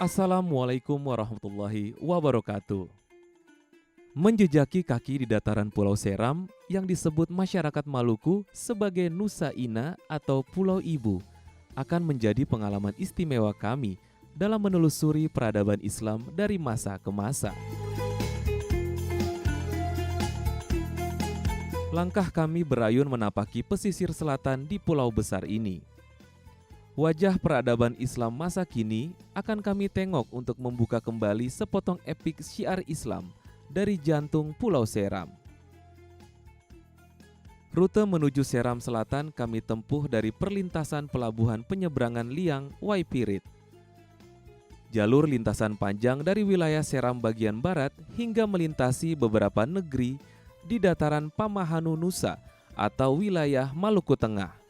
Assalamualaikum warahmatullahi wabarakatuh. Menjejaki kaki di dataran Pulau Seram yang disebut masyarakat Maluku sebagai Nusa Ina atau Pulau Ibu akan menjadi pengalaman istimewa kami dalam menelusuri peradaban Islam dari masa ke masa. Langkah kami berayun menapaki pesisir selatan di pulau besar ini. Wajah peradaban Islam masa kini akan kami tengok untuk membuka kembali sepotong epik syiar Islam dari jantung Pulau Seram. Rute menuju Seram Selatan kami tempuh dari perlintasan pelabuhan penyeberangan Liang Waipirit. Jalur lintasan panjang dari wilayah Seram bagian barat hingga melintasi beberapa negeri di dataran Pamahanu Nusa atau wilayah Maluku Tengah.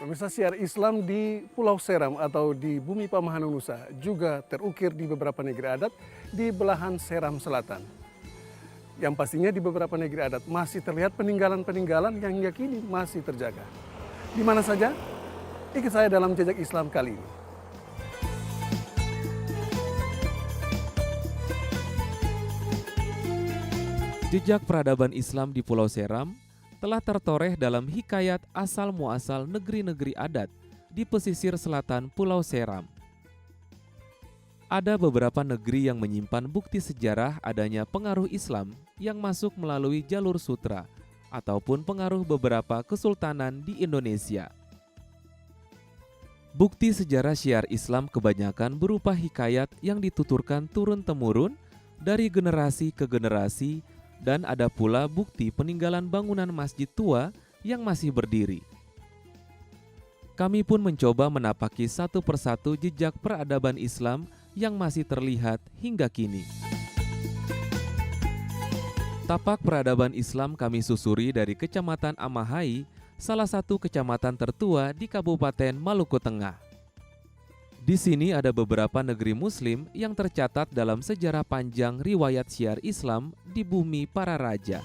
Pemirsa, syiar Islam di Pulau Seram atau di bumi Pamahanu Nusa juga terukir di beberapa negeri adat di belahan Seram Selatan. Yang pastinya di beberapa negeri adat masih terlihat peninggalan-peninggalan yang hingga kini masih terjaga. Di mana saja? Ikut saya dalam jejak Islam kali ini. Jejak peradaban Islam di Pulau Seram telah tertoreh dalam hikayat asal-muasal negeri-negeri adat di pesisir selatan Pulau Seram. Ada beberapa negeri yang menyimpan bukti sejarah adanya pengaruh Islam yang masuk melalui jalur sutra ataupun pengaruh beberapa kesultanan di Indonesia. Bukti sejarah syiar Islam kebanyakan berupa hikayat yang dituturkan turun-temurun dari generasi ke generasi, dan ada pula bukti peninggalan bangunan masjid tua yang masih berdiri. Kami pun mencoba menapaki satu persatu jejak peradaban Islam yang masih terlihat hingga kini. Tapak peradaban Islam kami susuri dari Kecamatan Amahai, salah satu kecamatan tertua di Kabupaten Maluku Tengah. Di sini ada beberapa negeri Muslim yang tercatat dalam sejarah panjang riwayat syiar Islam di bumi para raja.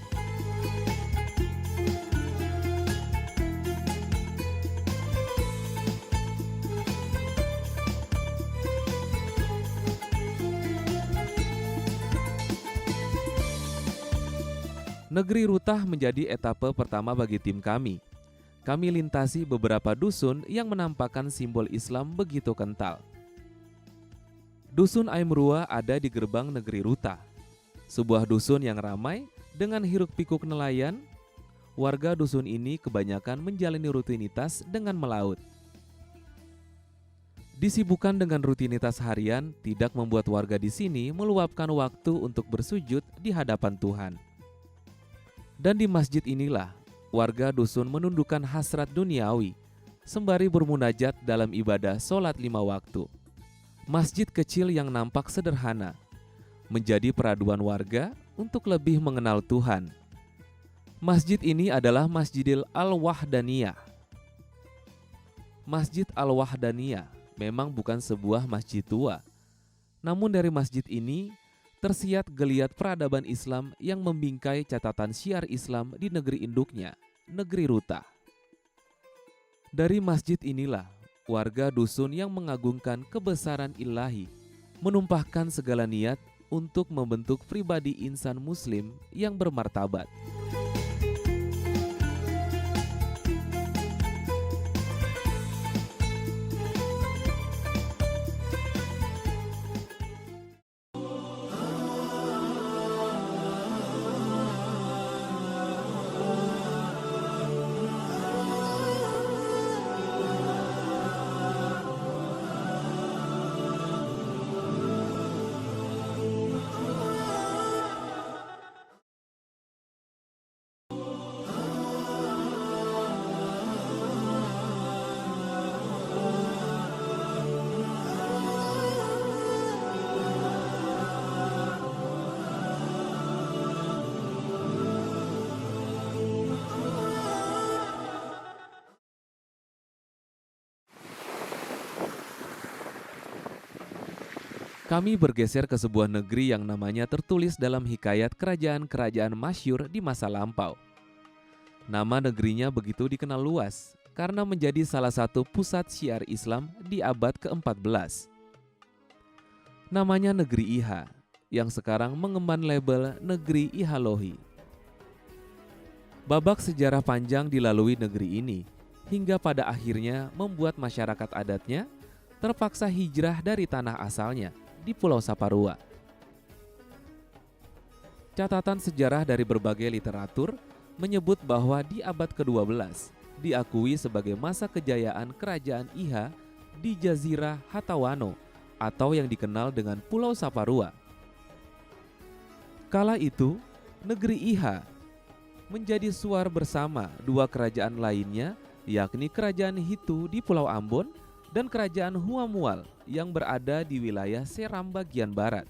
Negeri Rutah menjadi etapa pertama bagi tim kami. Kami lintasi beberapa dusun yang menampakkan simbol Islam begitu kental. Dusun Aimrua ada di gerbang negeri Rutah, sebuah dusun yang ramai dengan hiruk-pikuk nelayan. Warga dusun ini kebanyakan menjalani rutinitas dengan melaut. Disibukkan dengan rutinitas harian tidak membuat warga di sini meluapkan waktu untuk bersujud di hadapan Tuhan. Dan di masjid inilah warga dusun menundukkan hasrat duniawi sembari bermunajat dalam ibadah sholat 5 waktu. Masjid kecil yang nampak sederhana menjadi peraduan warga untuk lebih mengenal Tuhan. Masjid ini adalah Masjidil Al-Wahdaniyah. Masjid Al-Wahdaniyah memang bukan sebuah masjid tua, namun dari masjid ini tersiat geliat peradaban Islam yang membingkai catatan syiar Islam di negeri induknya, negeri Rutah. Dari masjid inilah warga dusun yang mengagungkan kebesaran ilahi menumpahkan segala niat untuk membentuk pribadi insan muslim yang bermartabat. Kami bergeser ke sebuah negeri yang namanya tertulis dalam hikayat kerajaan-kerajaan masyhur di masa lampau. Nama negerinya begitu dikenal luas karena menjadi salah satu pusat syiar Islam di abad ke-14. Namanya Negeri Iha, yang sekarang mengemban label Negeri Ihalohi. Babak sejarah panjang dilalui negeri ini, hingga pada akhirnya membuat masyarakat adatnya terpaksa hijrah dari tanah asalnya di Pulau Saparua. Catatan sejarah dari berbagai literatur menyebut bahwa di abad ke-12 diakui sebagai masa kejayaan kerajaan Iha di Jazirah Hatawano atau yang dikenal dengan Pulau Saparua. Kala itu, negeri Iha menjadi suar bersama dua kerajaan lainnya, yakni Kerajaan Hitu di Pulau Ambon dan Kerajaan Huamual yang berada di wilayah Seram bagian barat.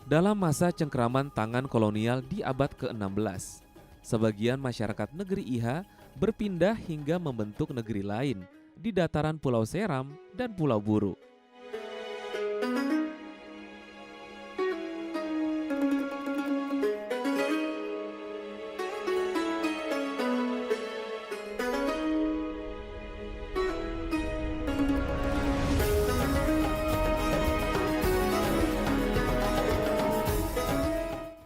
Dalam masa cengkeraman tangan kolonial di abad ke-16, sebagian masyarakat negeri Iha berpindah hingga membentuk negeri lain di dataran Pulau Seram dan Pulau Buru.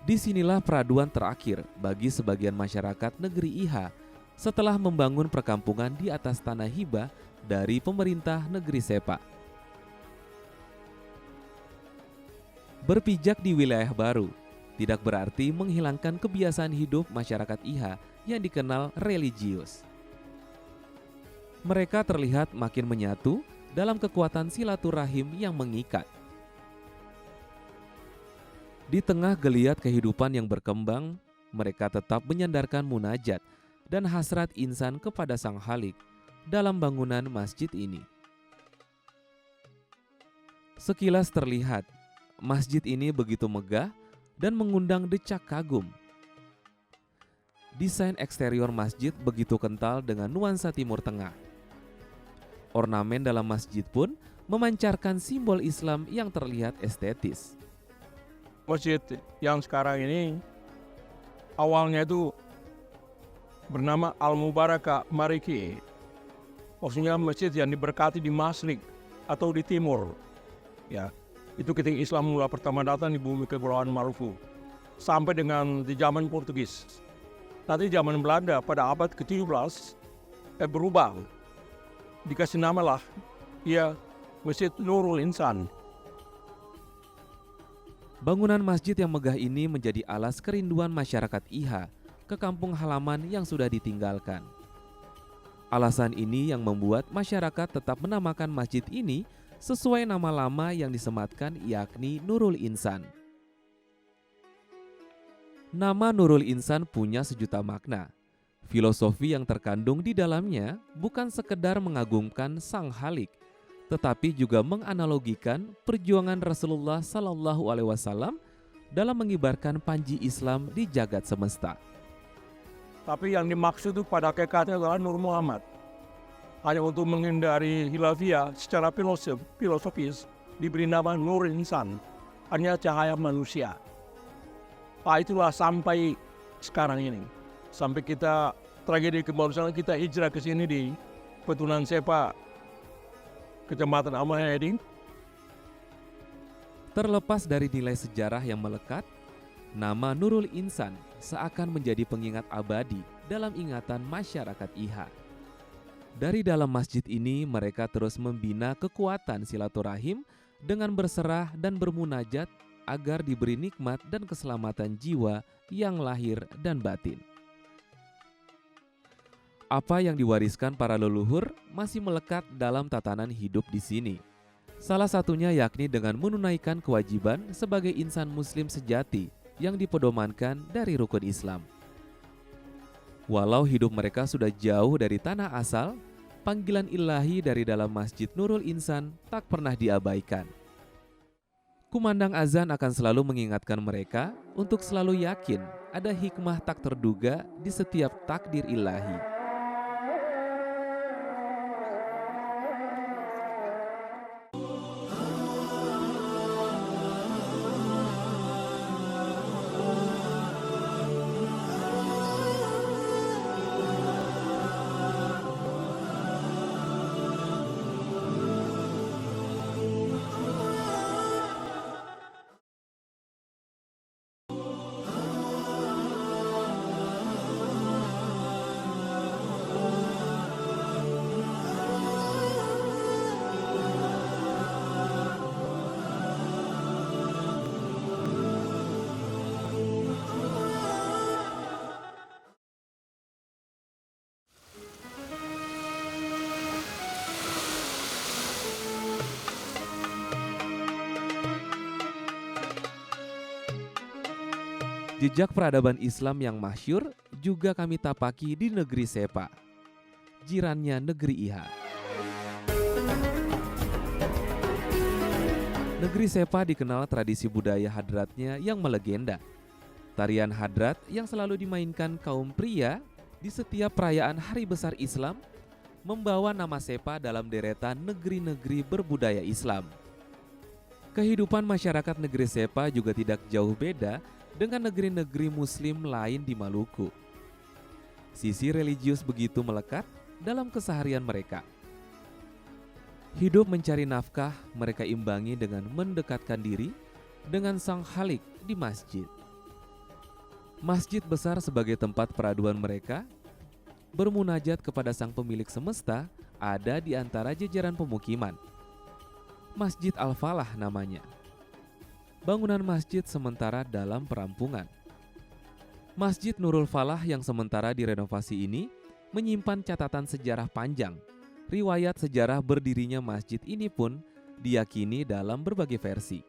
Disinilah peraduan terakhir bagi sebagian masyarakat negeri Iha setelah membangun perkampungan di atas tanah hibah dari pemerintah negeri Sepa. Berpijak di wilayah baru tidak berarti menghilangkan kebiasaan hidup masyarakat Iha yang dikenal religius. Mereka terlihat makin menyatu dalam kekuatan silaturahim yang mengikat. Di tengah geliat kehidupan yang berkembang, mereka tetap menyandarkan munajat dan hasrat insan kepada Sang Khalik dalam bangunan masjid ini. Sekilas terlihat, masjid ini begitu megah dan mengundang decak kagum. Desain eksterior masjid begitu kental dengan nuansa Timur Tengah. Ornamen dalam masjid pun memancarkan simbol Islam yang terlihat estetis. Masjid yang sekarang ini awalnya itu bernama Al-Mubarakah Mariki. Maksudnya masjid yang diberkati di Masrik atau di timur. Ya, itu ketika Islam mula pertama datang di bumi Kepulauan Maluku sampai dengan di zaman Portugis. Nanti zaman Belanda pada abad ke-17 berubah. Dikasih namalah ya Masjid Nurul Insan. Bangunan masjid yang megah ini menjadi alas kerinduan masyarakat Iha ke kampung halaman yang sudah ditinggalkan. Alasan ini yang membuat masyarakat tetap menamakan masjid ini sesuai nama lama yang disematkan, yakni Nurul Insan. Nama Nurul Insan punya sejuta makna. Filosofi yang terkandung di dalamnya bukan sekedar mengagumkan Sang Khalik, tetapi juga menganalogikan perjuangan Rasulullah Sallallahu Alaihi Wasallam dalam mengibarkan panji Islam di jagat semesta. Tapi yang dimaksud itu pada hakikatnya adalah Nur Muhammad. Hanya untuk menghindari hilafiyah secara filosofis diberi nama Nur Insan, hanya cahaya manusia. Itulah sampai sekarang ini. Sampai kita tragedi kemanusiaan kita hijrah ke sini di Petunan Sepa, Kecamatan Amahedi. Terlepas dari nilai sejarah yang melekat, nama Nurul Insan seakan menjadi pengingat abadi dalam ingatan masyarakat Iha. Dari dalam masjid ini mereka terus membina kekuatan silaturahim dengan berserah dan bermunajat agar diberi nikmat dan keselamatan jiwa yang lahir dan batin. Apa yang diwariskan para leluhur masih melekat dalam tatanan hidup di sini. Salah satunya yakni dengan menunaikan kewajiban sebagai insan muslim sejati yang dipedomankan dari rukun Islam. Walau hidup mereka sudah jauh dari tanah asal, panggilan ilahi dari dalam Masjid Nurul Insan tak pernah diabaikan. Kumandang azan akan selalu mengingatkan mereka untuk selalu yakin ada hikmah tak terduga di setiap takdir ilahi. Jejak peradaban Islam yang masyhur juga kami tapaki di negeri Sepa, jirannya negeri Iha. Negeri Sepa dikenal tradisi budaya hadratnya yang melegenda. Tarian hadrat yang selalu dimainkan kaum pria di setiap perayaan hari besar Islam membawa nama Sepa dalam deretan negeri-negeri berbudaya Islam. Kehidupan masyarakat negeri Sepa juga tidak jauh beda dengan negeri-negeri Muslim lain di Maluku. Sisi religius begitu melekat dalam keseharian mereka. Hidup mencari nafkah mereka imbangi dengan mendekatkan diri dengan Sang Khalik di masjid. Masjid besar sebagai tempat peraduan mereka, bermunajat kepada Sang Pemilik Semesta ada di antara jajaran pemukiman. Masjid Al-Falah namanya. Bangunan masjid sementara dalam perampungan. Masjid Nurul Falah yang sementara direnovasi ini menyimpan catatan sejarah panjang. Riwayat sejarah berdirinya masjid ini pun diyakini dalam berbagai versi.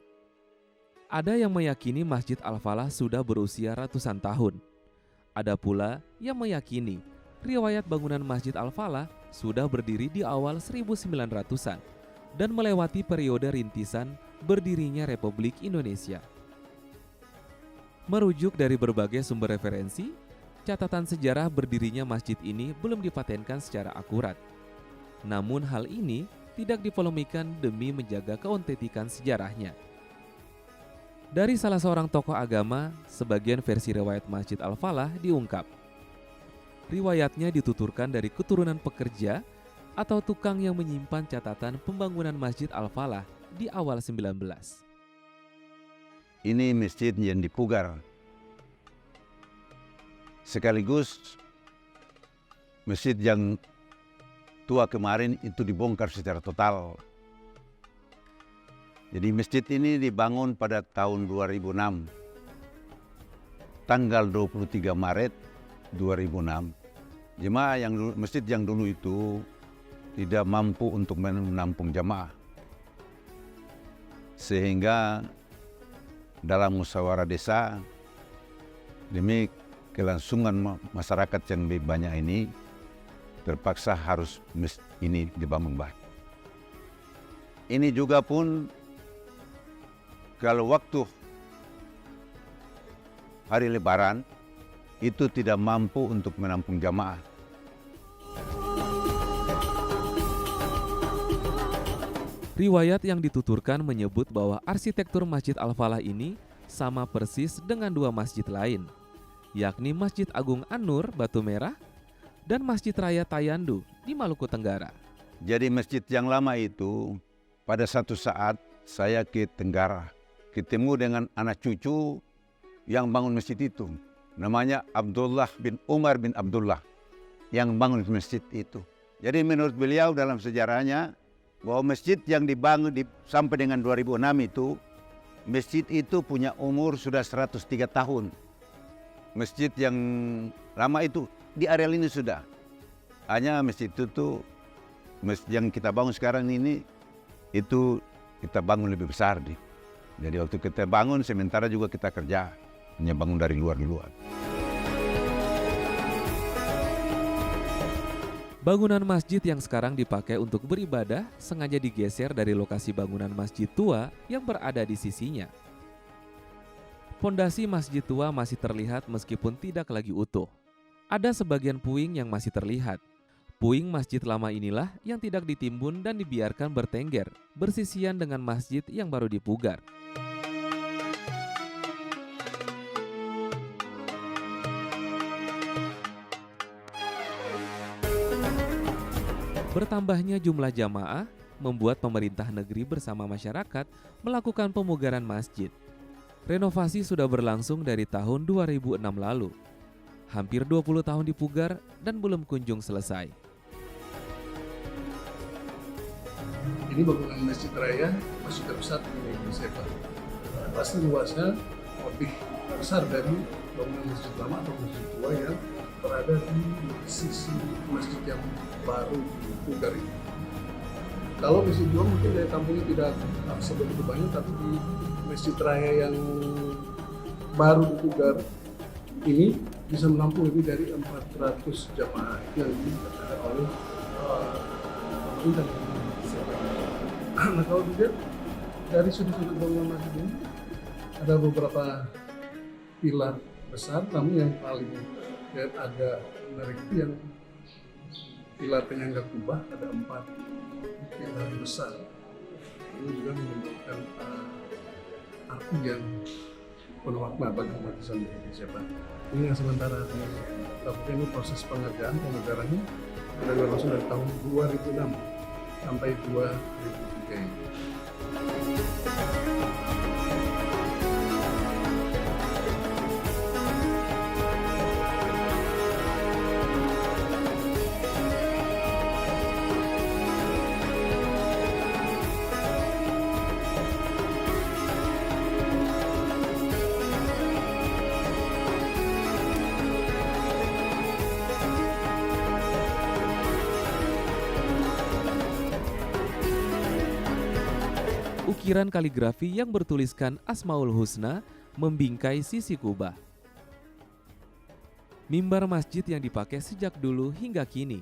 Ada yang meyakini Masjid Al-Falah sudah berusia ratusan tahun. Ada pula yang meyakini riwayat bangunan Masjid Al-Falah sudah berdiri di awal 1900-an dan melewati periode rintisan berdirinya Republik Indonesia. Merujuk dari berbagai sumber referensi, catatan sejarah berdirinya masjid ini belum dipatenkan secara akurat. Namun hal ini tidak dipolemikan demi menjaga keautentikan sejarahnya. Dari salah seorang tokoh agama, sebagian versi riwayat Masjid Al-Falah diungkap. Riwayatnya dituturkan dari keturunan pekerja atau tukang yang menyimpan catatan pembangunan Masjid Al-Falah di awal 19. Ini masjid yang dipugar. Sekaligus masjid yang tua kemarin itu dibongkar secara total. Jadi masjid ini dibangun pada tahun 2006. Tanggal 23 Maret 2006. Jemaah yang dulu, masjid yang dulu itu tidak mampu untuk menampung jemaah. Sehingga dalam musyawarah desa, demi kelangsungan masyarakat yang lebih banyak ini, terpaksa harus ini dibangun baik. Ini juga pun kalau waktu hari Lebaran itu tidak mampu untuk menampung jamaah. Riwayat yang dituturkan menyebut bahwa arsitektur Masjid Al-Falah ini sama persis dengan dua masjid lain, yakni Masjid Agung An-Nur Batu Merah dan Masjid Raya Tayandu di Maluku Tenggara. Jadi masjid yang lama itu pada satu saat saya ke Tenggara, ketemu dengan anak cucu yang bangun masjid itu. Namanya Abdullah bin Umar bin Abdullah yang bangun masjid itu. Jadi menurut beliau dalam sejarahnya bahwa masjid yang dibangun sampai dengan 2006 itu, masjid itu punya umur sudah 103 tahun. Masjid yang lama itu di areal ini sudah. Hanya masjid itu tuh, masjid yang kita bangun sekarang ini, itu kita bangun lebih besar. Jadi waktu kita bangun, sementara juga kita kerja, hanya bangun dari luar-luar. Bangunan masjid yang sekarang dipakai untuk beribadah sengaja digeser dari lokasi bangunan masjid tua yang berada di sisinya. Pondasi masjid tua masih terlihat meskipun tidak lagi utuh. Ada sebagian puing yang masih terlihat. Puing masjid lama inilah yang tidak ditimbun dan dibiarkan bertengger, bersisian dengan masjid yang baru dipugar. Bertambahnya jumlah jamaah membuat pemerintah negeri bersama masyarakat melakukan pemugaran masjid. Renovasi sudah berlangsung dari tahun 2006 lalu. Hampir 20 tahun dipugar dan belum kunjung selesai. Ini bangunan Masjid Raya masih terbesar di Sepa. Pasti luasnya lebih besar dari bangunan masjid lama atau masjid tua yang berada di sisi masjid yang baru dipugar ini. Kalau masjid tua mungkin daya tampungnya tidak sebegitu banyak, tapi di Masjid Raya yang baru dipugar ini bisa menampung lebih dari 400 jamaah yang diadakan oleh pemerintah. Nah, kalau dilihat dari sudut-sudut bangunan masjid ini ada beberapa pilar besar, namun yang paling agak menarik itu yang pilar penyangga kubah, ada 4 pilar besar. Ini juga menimbulkan arti yang penuh makna bagi umat Islam di Indonesia, Pak. Ini yang sementara dilakukan ini proses pengerjaan pemugarannya sudah berlangsung dari tahun 2006 sampai 2003 ini. Ukiran kaligrafi yang bertuliskan Asmaul Husna membingkai sisi kubah. Mimbar masjid yang dipakai sejak dulu hingga kini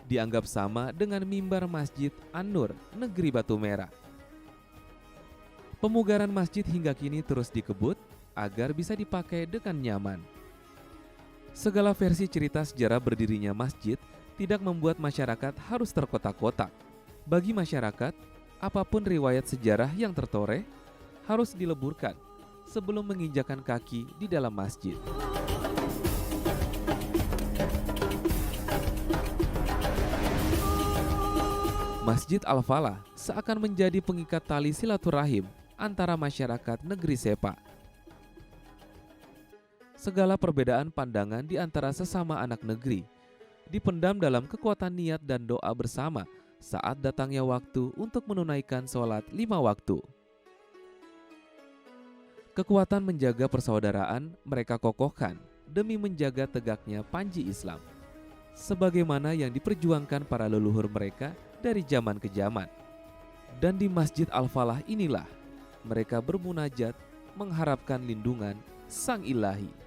dianggap sama dengan mimbar Masjid An-Nur, Negeri Batu Merah. Pemugaran masjid hingga kini terus dikebut agar bisa dipakai dengan nyaman. Segala versi cerita sejarah berdirinya masjid tidak membuat masyarakat harus terkotak-kotak. Bagi masyarakat, apapun riwayat sejarah yang tertoreh harus dileburkan sebelum menginjakan kaki di dalam masjid. Masjid Al-Falah seakan menjadi pengikat tali silaturahim antara masyarakat negeri Sepa. Segala perbedaan pandangan di antara sesama anak negeri dipendam dalam kekuatan niat dan doa bersama saat datangnya waktu untuk menunaikan sholat 5 waktu. Kekuatan menjaga persaudaraan mereka kokohkan demi menjaga tegaknya panji Islam, sebagaimana yang diperjuangkan para leluhur mereka dari zaman ke zaman. Dan di Masjid Al-Falah inilah mereka bermunajat mengharapkan lindungan Sang Ilahi.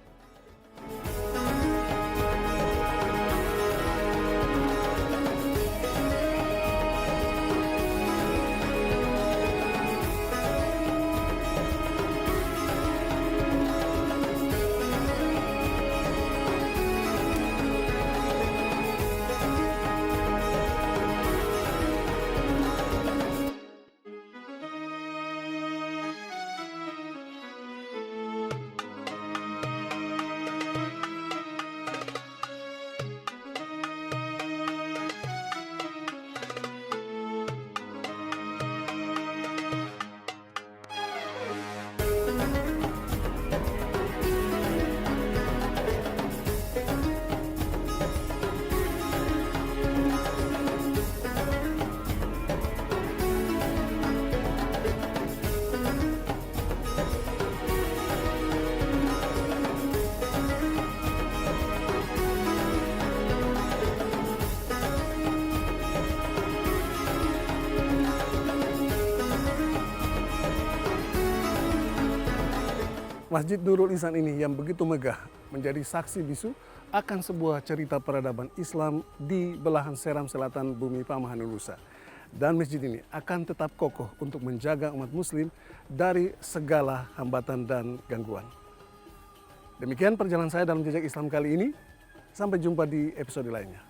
Masjid Nurul Ihsan ini yang begitu megah menjadi saksi bisu akan sebuah cerita peradaban Islam di belahan Seram Selatan bumi Pamahanunusa. Dan masjid ini akan tetap kokoh untuk menjaga umat muslim dari segala hambatan dan gangguan. Demikian perjalanan saya dalam jejak Islam kali ini. Sampai jumpa di episode lainnya.